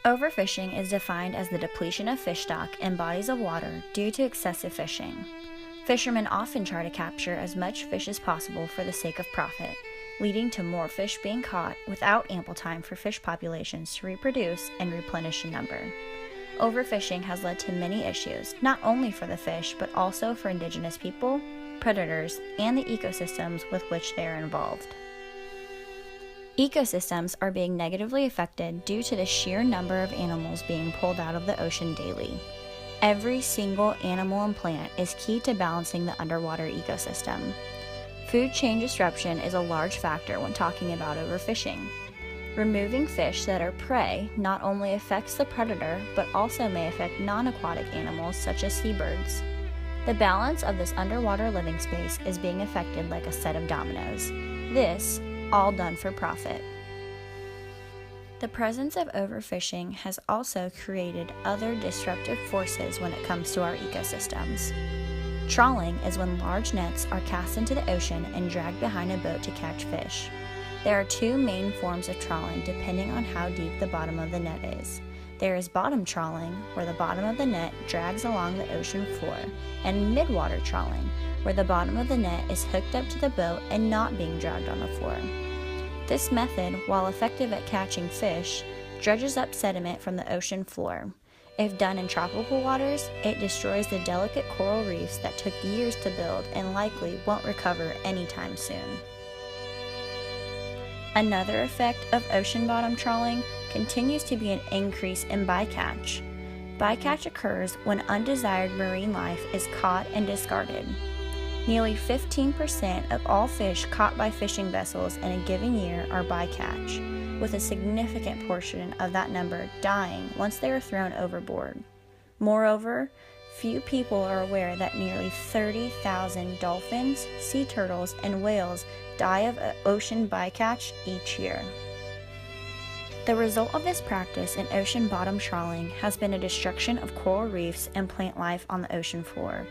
Overfishing is defined as the depletion of fish stock in bodies of water due to excessive fishing. Fishermen often try to capture as much fish as possible for the sake of profit, leading to more fish being caught without ample time for fish populations to reproduce and replenish in number. Overfishing has led to many issues, not only for the fish, but also for indigenous people, predators, and the ecosystems with which they are involved. Ecosystems are being negatively affected due to the sheer number of animals being pulled out of the ocean daily. Every single animal and plant is key to balancing the underwater ecosystem. Food chain disruption is a large factor when talking about overfishing. Removing fish that are prey not only affects the predator, but also may affect non-aquatic animals such as seabirds. The balance of this underwater living space is being affected like a set of dominoes. This, all done for profit. The presence of overfishing has also created other disruptive forces when it comes to our ecosystems. Trawling is when large nets are cast into the ocean and dragged behind a boat to catch fish. There are two main forms of trawling depending on how deep the bottom of the net is. There is bottom trawling, where the bottom of the net drags along the ocean floor, and midwater trawling, where the bottom of the net is hooked up to the boat and not being dragged on the floor. This method, while effective at catching fish, dredges up sediment from the ocean floor. If done in tropical waters, it destroys the delicate coral reefs that took years to build and likely won't recover anytime soon. Another effect of ocean bottom trawling continues to be an increase in bycatch. Bycatch occurs when undesired marine life is caught and discarded. Nearly 15% of all fish caught by fishing vessels in a given year are bycatch, with a significant portion of that number dying once they are thrown overboard. Moreover, few people are aware that nearly 30,000 dolphins, sea turtles, and whales die of ocean bycatch each year. The result of this practice in ocean bottom trawling has been a destruction of coral reefs and plant life on the ocean floor.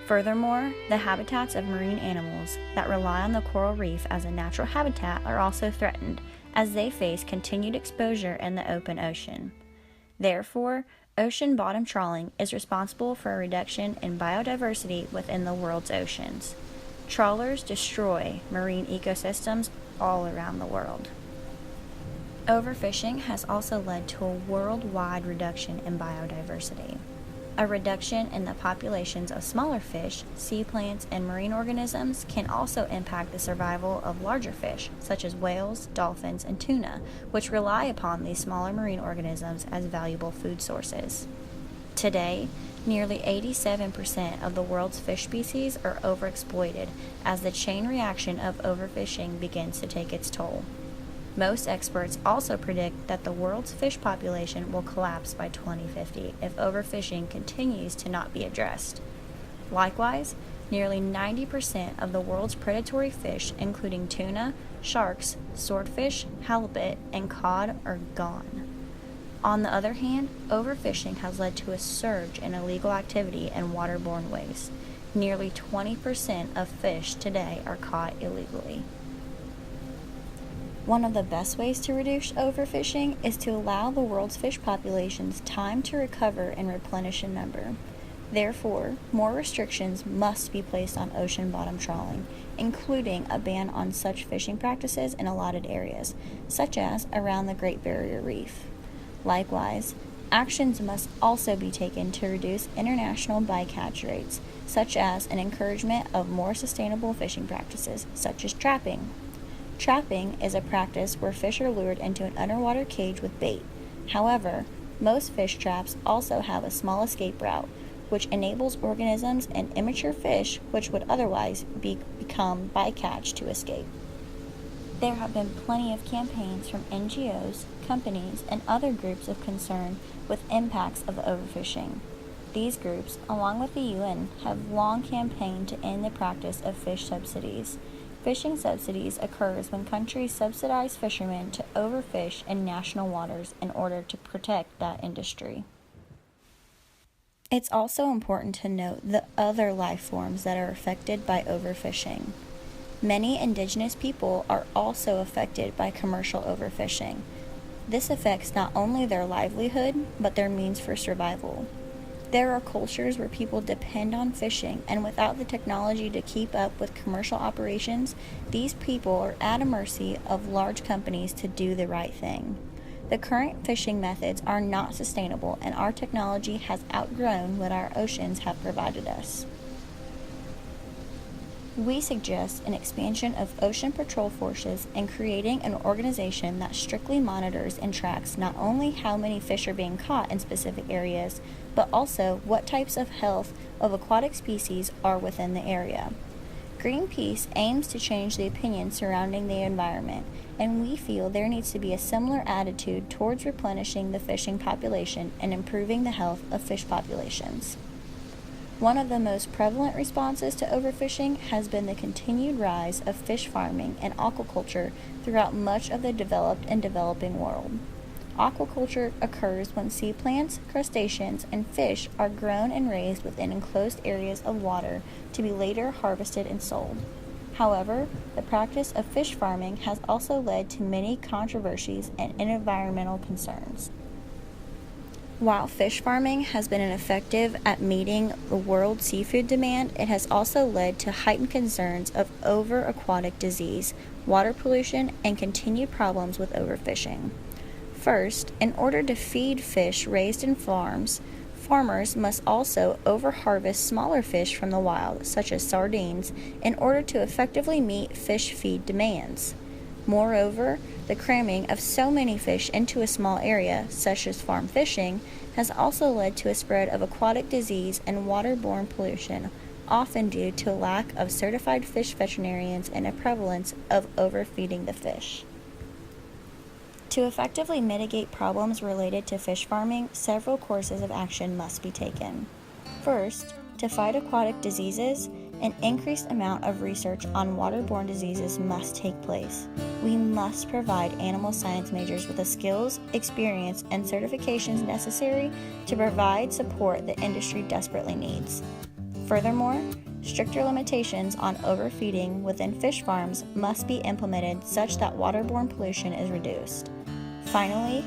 Furthermore, the habitats of marine animals that rely on the coral reef as a natural habitat are also threatened, as they face continued exposure in the open ocean. Therefore, ocean bottom trawling is responsible for a reduction in biodiversity within the world's oceans. Trawlers destroy marine ecosystems all around the world. Overfishing has also led to a worldwide reduction in biodiversity. A reduction in the populations of smaller fish, sea plants, and marine organisms can also impact the survival of larger fish, such as whales, dolphins, and tuna, which rely upon these smaller marine organisms as valuable food sources. Today, nearly 87% of the world's fish species are overexploited as the chain reaction of overfishing begins to take its toll. Most experts also predict that the world's fish population will collapse by 2050 if overfishing continues to not be addressed. Likewise, nearly 90% of the world's predatory fish, including tuna, sharks, swordfish, halibut, and cod, are gone. On the other hand, overfishing has led to a surge in illegal activity and waterborne waste. Nearly 20% of fish today are caught illegally. One of the best ways to reduce overfishing is to allow the world's fish populations time to recover and replenish in number. Therefore, more restrictions must be placed on ocean bottom trawling, including a ban on such fishing practices in allotted areas, such as around the Great Barrier Reef. Likewise, actions must also be taken to reduce international bycatch rates, such as an encouragement of more sustainable fishing practices, such as trapping. Trapping is a practice where fish are lured into an underwater cage with bait. However, most fish traps also have a small escape route, which enables organisms and immature fish, which would otherwise become bycatch, to escape. There have been plenty of campaigns from NGOs, companies, and other groups of concern with impacts of overfishing. These groups, along with the UN, have long campaigned to end the practice of fish subsidies. Fishing subsidies occurs when countries subsidize fishermen to overfish in national waters in order to protect that industry. It's also important to note the other life forms that are affected by overfishing. Many indigenous people are also affected by commercial overfishing. This affects not only their livelihood, but their means for survival. There are cultures where people depend on fishing, and without the technology to keep up with commercial operations, these people are at a mercy of large companies to do the right thing. The current fishing methods are not sustainable, and our technology has outgrown what our oceans have provided us. We suggest an expansion of ocean patrol forces and creating an organization that strictly monitors and tracks not only how many fish are being caught in specific areas, but also what types of health of aquatic species are within the area. Greenpeace aims to change the opinion surrounding the environment, and we feel there needs to be a similar attitude towards replenishing the fishing population and improving the health of fish populations. One of the most prevalent responses to overfishing has been the continued rise of fish farming and aquaculture throughout much of the developed and developing world. Aquaculture occurs when sea plants, crustaceans, and fish are grown and raised within enclosed areas of water to be later harvested and sold. However, the practice of fish farming has also led to many controversies and environmental concerns. While fish farming has been effective at meeting the world seafood demand, it has also led to heightened concerns of over-aquatic disease, water pollution, and continued problems with overfishing. First, in order to feed fish raised in farms, farmers must also over-harvest smaller fish from the wild, such as sardines, in order to effectively meet fish feed demands. Moreover, the cramming of so many fish into a small area, such as farm fishing, has also led to a spread of aquatic disease and waterborne pollution, often due to a lack of certified fish veterinarians and a prevalence of overfeeding the fish. To effectively mitigate problems related to fish farming, several courses of action must be taken. First, to fight aquatic diseases, an increased amount of research on waterborne diseases must take place. We must provide animal science majors with the skills, experience, and certifications necessary to provide support the industry desperately needs. Furthermore, stricter limitations on overfeeding within fish farms must be implemented such that waterborne pollution is reduced. Finally,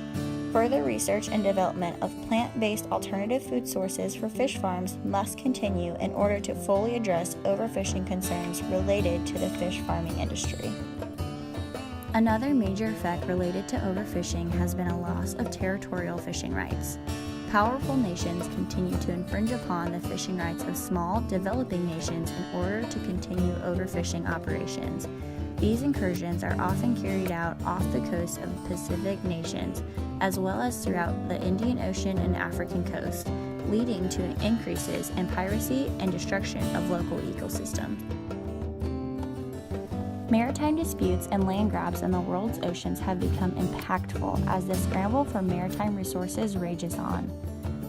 further research and development of plant-based alternative food sources for fish farms must continue in order to fully address overfishing concerns related to the fish farming industry. Another major effect related to overfishing has been a loss of territorial fishing rights. Powerful nations continue to infringe upon the fishing rights of small, developing nations in order to continue overfishing operations. These incursions are often carried out off the coast of the Pacific nations, as well as throughout the Indian Ocean and African coast, leading to increases in piracy and destruction of local ecosystems. Maritime disputes and land grabs in the world's oceans have become impactful as the scramble for maritime resources rages on.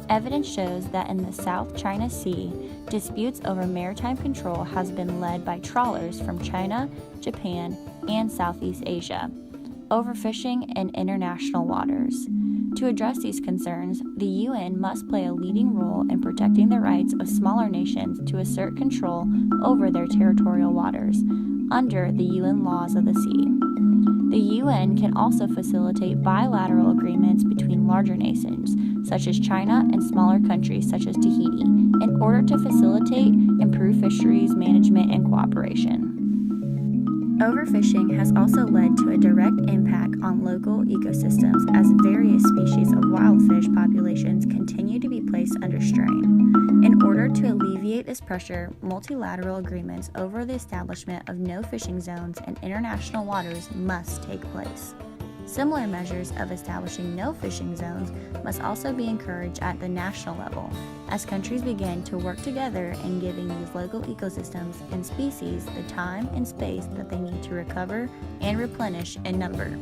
Evidence shows that in the South China Sea, disputes over maritime control has been led by trawlers from China, Japan, and Southeast Asia, overfishing in international waters. To address these concerns, the UN must play a leading role in protecting the rights of smaller nations to assert control over their territorial waters under the UN laws of the sea. The UN can also facilitate bilateral agreements between larger nations, such as China, and smaller countries such as Tahiti, in order to facilitate improved fisheries management and cooperation. Overfishing has also led to a direct impact on local ecosystems as various species of wild fish populations continue to be placed under strain. In order to alleviate this pressure, multilateral agreements over the establishment of no fishing zones in international waters must take place. Similar measures of establishing no fishing zones must also be encouraged at the national level, as countries begin to work together in giving these local ecosystems and species the time and space that they need to recover and replenish in number.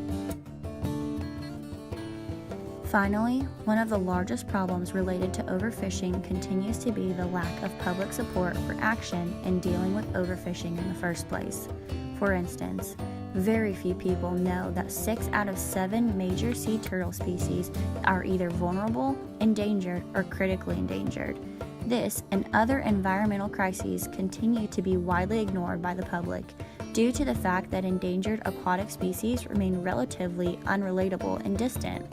Finally, one of the largest problems related to overfishing continues to be the lack of public support for action in dealing with overfishing in the first place. For instance, very few people know that 6 out of 7 major sea turtle species are either vulnerable, endangered, or critically endangered. This and other environmental crises continue to be widely ignored by the public, due to the fact that endangered aquatic species remain relatively unrelatable and distant.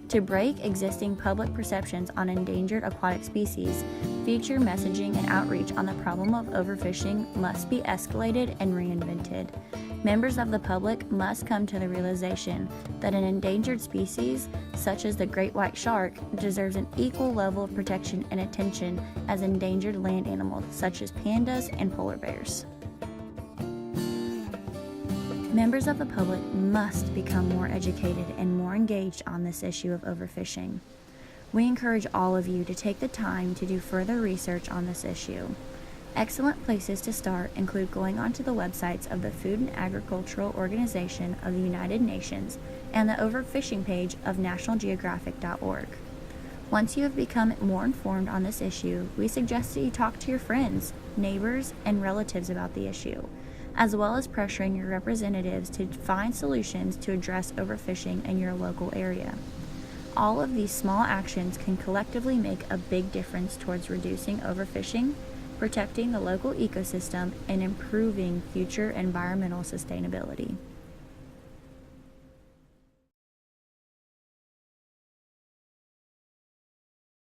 To break existing public perceptions on endangered aquatic species, future messaging and outreach on the problem of overfishing must be escalated and reinvented. Members of the public must come to the realization that an endangered species, such as the great white shark, deserves an equal level of protection and attention as endangered land animals such as pandas and polar bears. Members of the public must become more educated and more engaged on this issue of overfishing. We encourage all of you to take the time to do further research on this issue. Excellent places to start include going onto the websites of the Food and Agricultural Organization of the United Nations and the Overfishing page of nationalgeographic.org. Once you have become more informed on this issue, we suggest that you talk to your friends, neighbors, and relatives about the issue, as well as pressuring your representatives to find solutions to address overfishing in your local area. All of these small actions can collectively make a big difference towards reducing overfishing, protecting the local ecosystem, and improving future environmental sustainability.